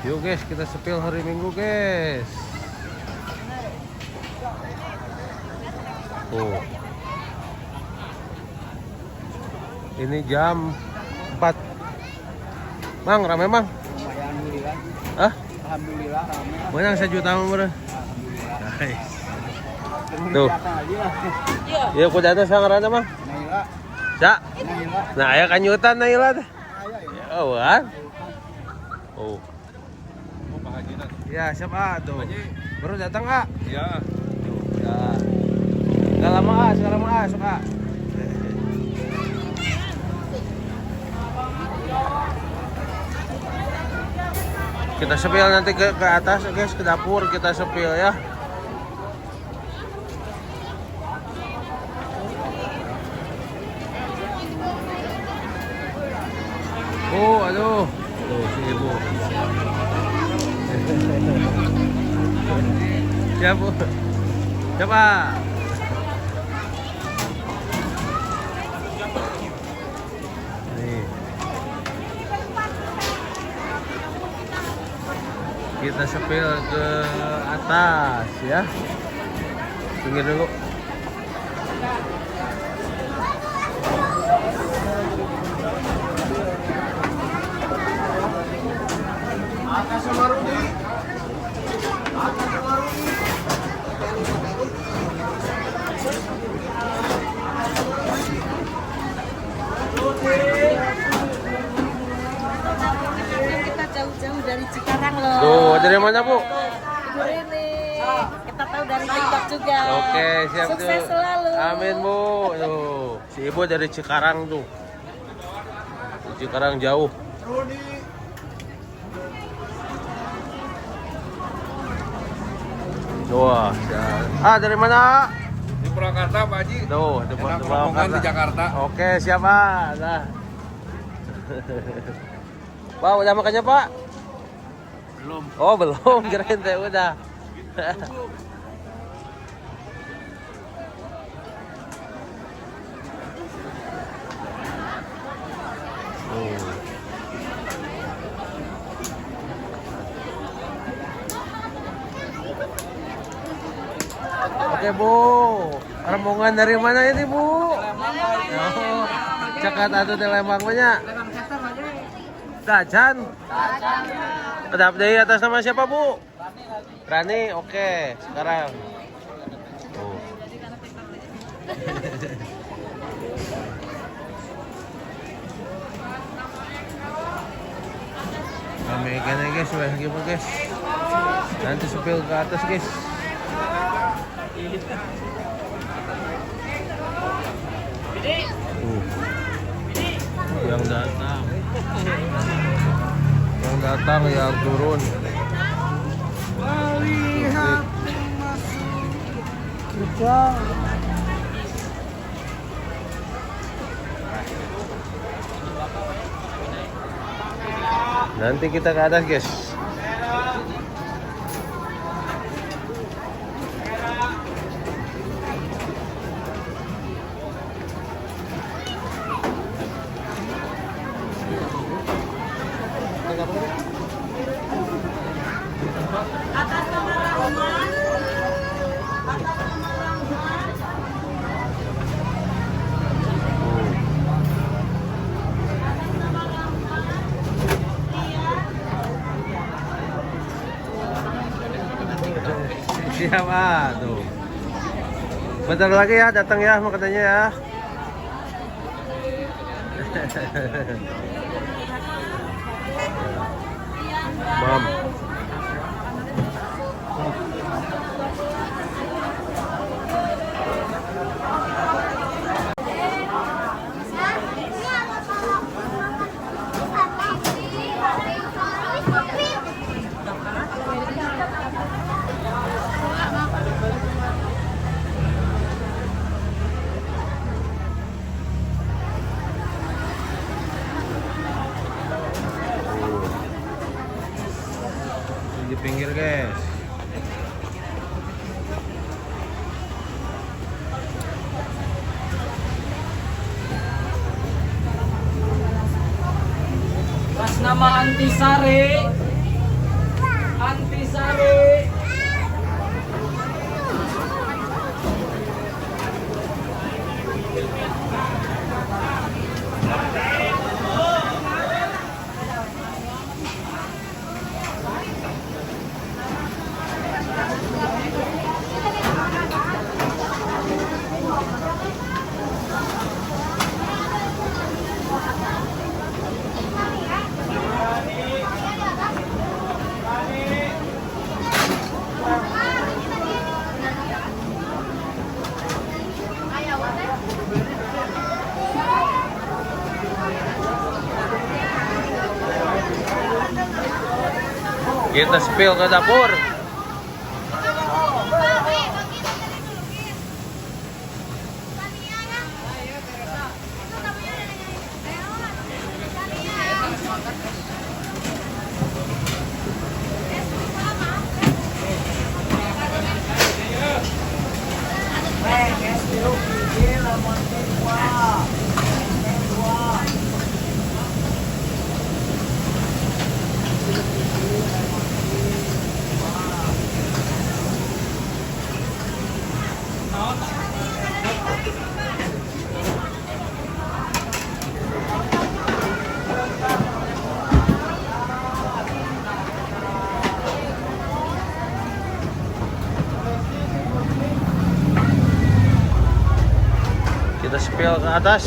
Yuk guys, kita sepil hari Minggu guys. Tuh. Ini jam 4. Mang, rame mang? Alhamdulillah. Hah? Alhamdulillah rame. Menang 1 juta mang bro. Nice. Tuh. Iya, ku jatuh sa ngaranna mang. Naila. Sa. Naila. Nah, aya kanyutan Naila teh. Aya ya. Oh, kan? Oh. Ya, siapa tuh? Baru datang, A. Ya. Ya. Enggak lama, A. Sekarang A, sok A. Kita sepil nanti ke atas guys, ke dapur kita sepil ya. Oh, aduh. Tuh si ibu. Siapa? Siapa? Nih. Kita sepil ke atas ya. Pinggir dulu. Atas sama Rudi. Atas sama Rudi. Kita jauh-jauh dari Cikarang loh. Tuh, dari mana Bu? Ibu Rini. Kita tahu dari TikTok juga. Oke, siap Sukses tuh. selalu. Amin Bu. Tuh, si ibu dari Cikarang tuh. Cikarang jauh. Rudi. Wah, dari mana? Di Purwakarta Pak Haji. Tuh, di Enak rombongan di Jakarta. Oke, siap Pak. Nah. Pak, udah makannya Pak? Belum. Oh, belum. Kirain teh udah. Oke Bu, rombongan dari mana ini Bu? Oh, cekat atau di Lembang banyak? Dacan. Ada update atas nama siapa Bu? Rani, oke. Sekarang. Oh. Kami ikan guys, wah gimana guys? Nanti sepil ke atas guys. Yang datang, yang turun. Melihat kita. Nanti kita ke atas guys. Siapa tuh? Bentar lagi ya datang ya makanannya ya. Mam. Di pinggir guys. Atas nama Antisari. Antisari. Kita spill ke dapur. Kita spill ke atas.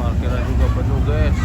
Parkiran juga penuh, guys.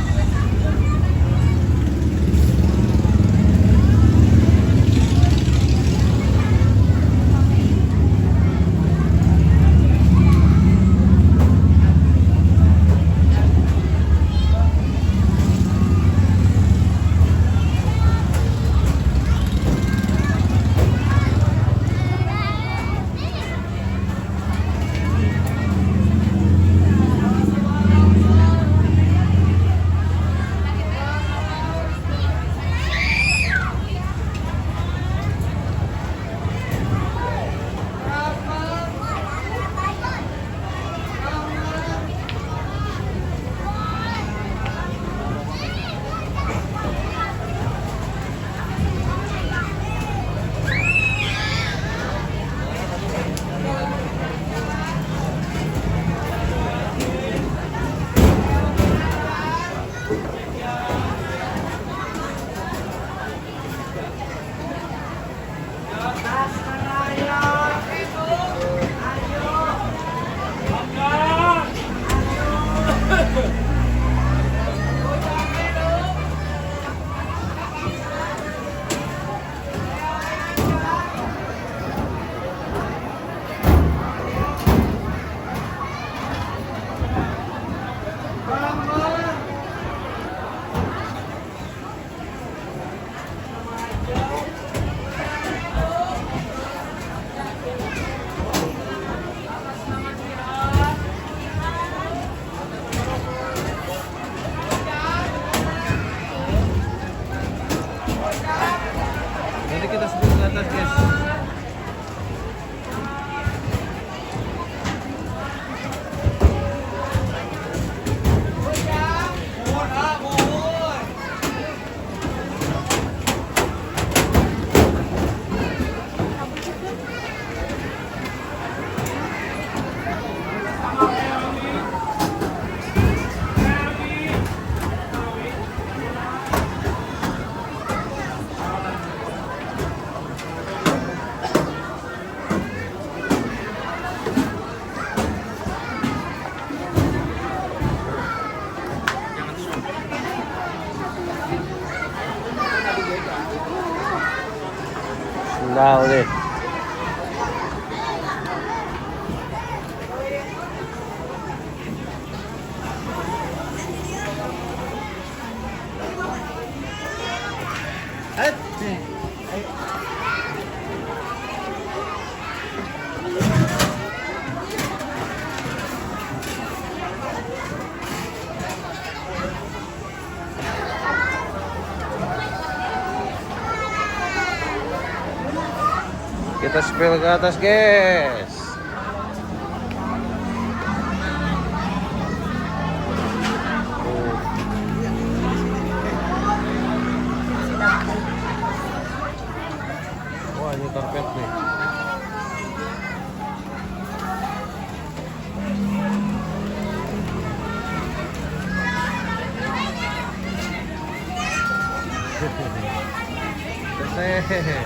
Jadi kita spill ke atas, guys. Nah, ulit. Kita spill ke atas, guys. motor pet nih. Hehehe.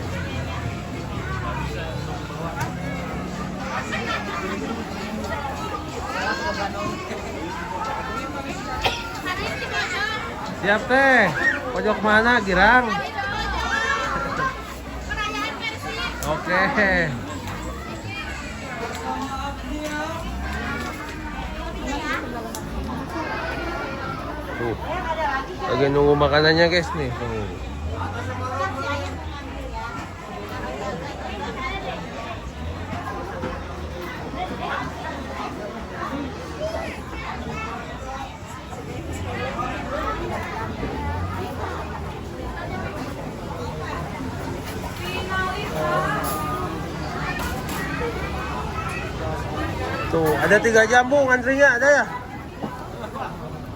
Siap teh. Pojok mana, Girang? Oke. Tuh. Lagi nunggu makanannya, guys nih. Tuh. Tuh, ada 3 jam bu ngantrinya, ada ya?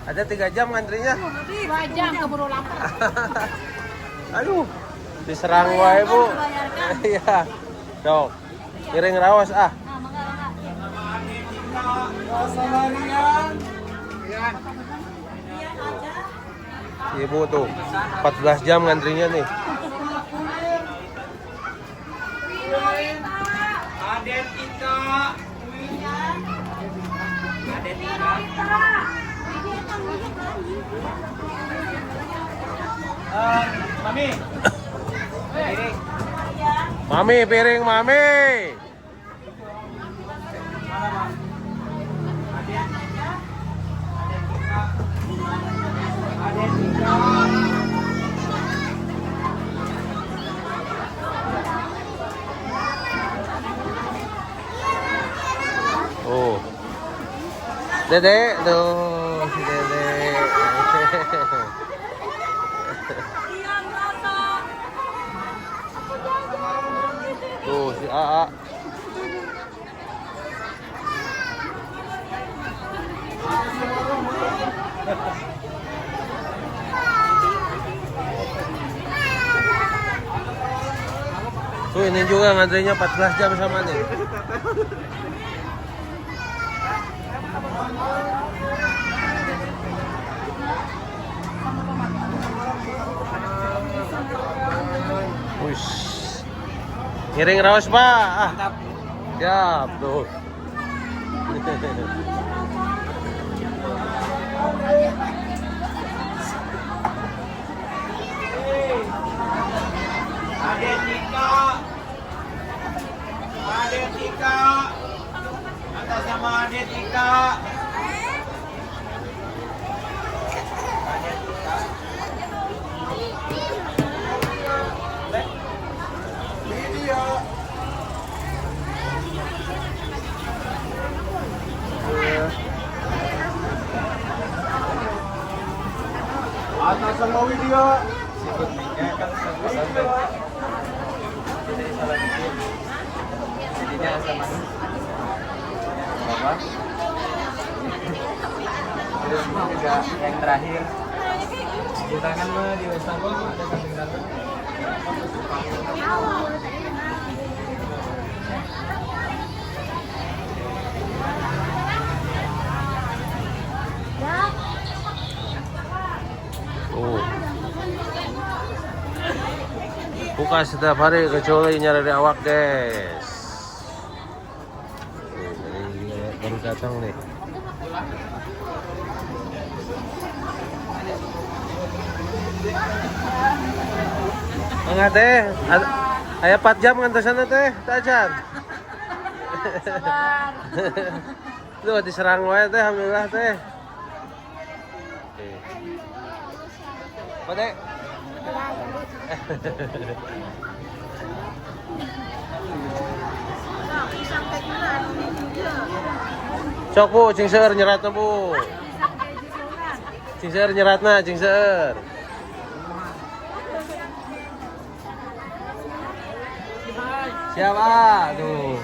Ada 3 jam ngantrinya. 2 jam keburu lapar. Aduh, diserang wae bu. Iya, dok. Piring rawas ah. Ibu tuh, 14 jam ngantrinya nih. Aden Ika. Aden Ika. Mami. Piring. Mami, piring mami. Aden Ika. Oh. Dede, tuh, si Dede. Tuh, si AA. Tuh, ini juga ngantrinya 14 jam sama nih. Wush. Ngiring raus pak. Mantap. Siap tuh. Aden Ika. Aden Ika. Atas nama Aden Ika. Aden Ika. Video. Atas sama video. Sikut minyak kan sampai. Jadi salah bikin. Jadinya sama. Apa? Terus juga yang terakhir. Di tangan mah di Westafel ada samping dalam. Oh. Buka setiap hari kecuali nyari awak guys. Ini baru datang nih. Enggak teh, aya 4 jam ngantar sana teh, tajan. Sabar. Tuh diserang wae teh, alhamdulillah teh. Apa teh? Cok bu, cing seur nyeratna bu. Cing seur nyeratna, cing seur. Siap ah, tuh.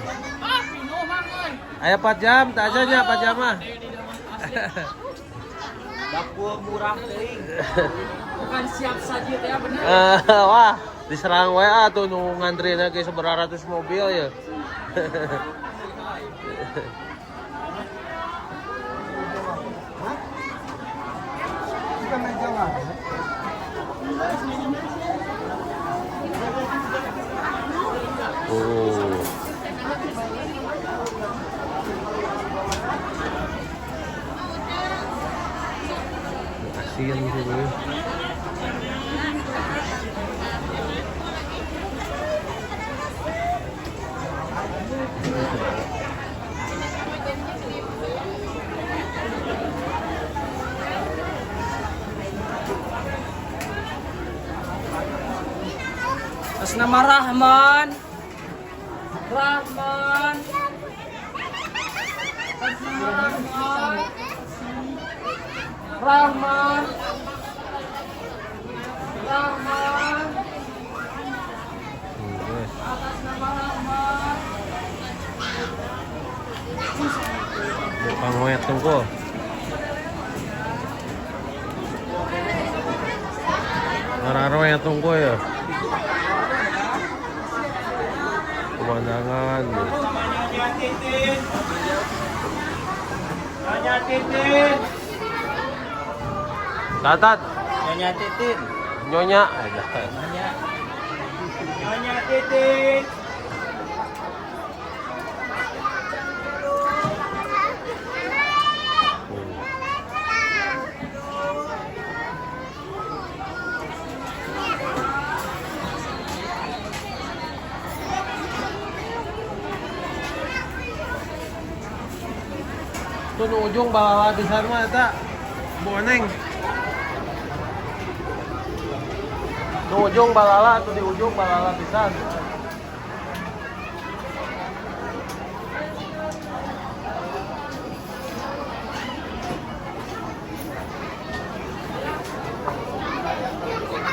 Aya 4 jam, tak aja nya 4 jam mah. Dapur murah teuing. Bukan siap saji ya benar. Wah, Diserang wae atuh nu ngantrina ge sabaratus mobil ya. Oh. Kasihan sih gue. Atas nama Rahman. Rahman. Atas nama Rahman. Rahman. Rahman. Atas nama Rahman. Mukhang ngoyat tungko. Ngararo yang tungko ya. Pemandangan. Nyonya Titin. Tatat. Nyonya Titin. Nyonya. Nyonya Titin. Itu nu ujung balala pisan mah eta boneng. Nu ujung balala tuh di ujung balala pisan.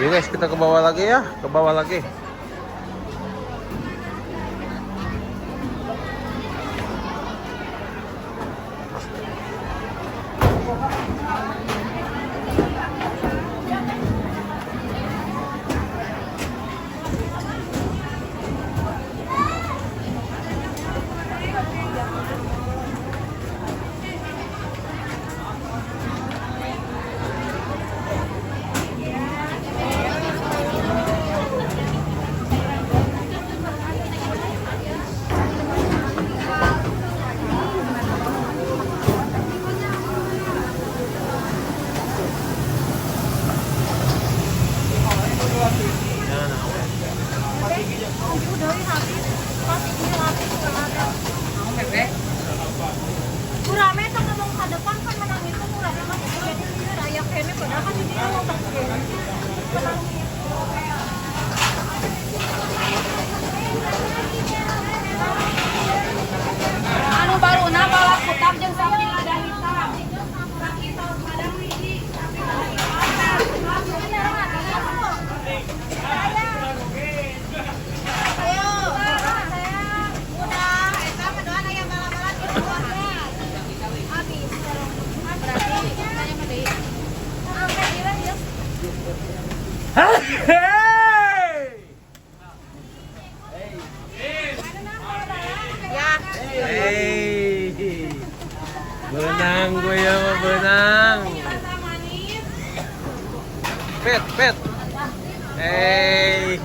Yuk guys, kita ke bawah lagi ya, ke bawah lagi. Kurame itu ngomong ke depan kan menang itu kurame masih jadi dia rakyat kene padahal kan dia mau tak anu baru na bawa kutak jeung sapi ada hitam. Hey, benang gue ya, benang. Pet, pet. Hey.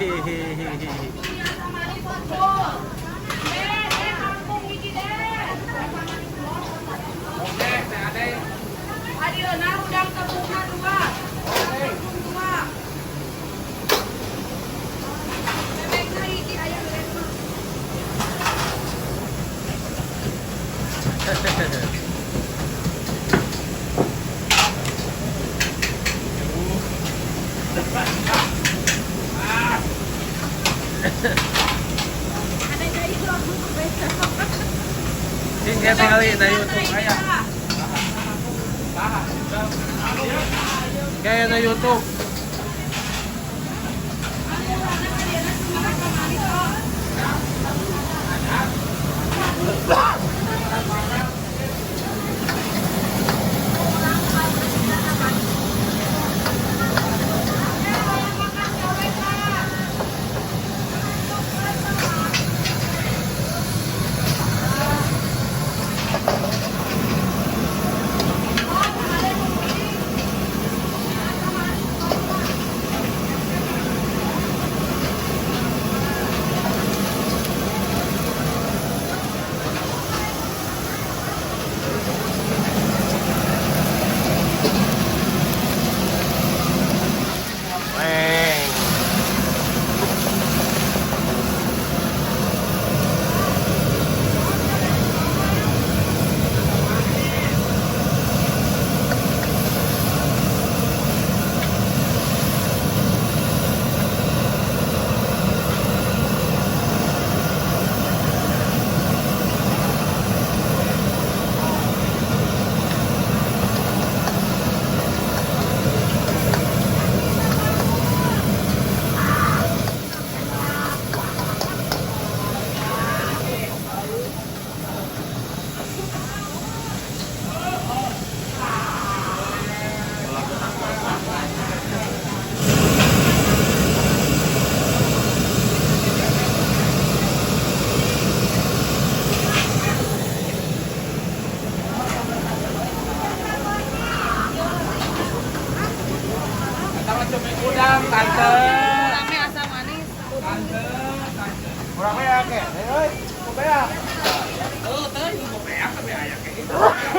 Ini sekali na YouTube kaya. Kaya na YouTube.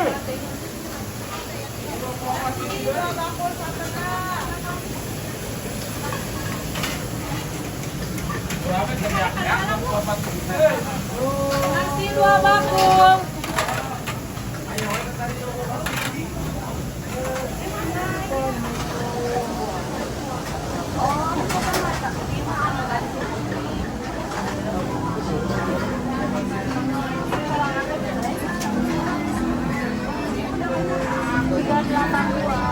Nasi 2 bakul. Tiga 82.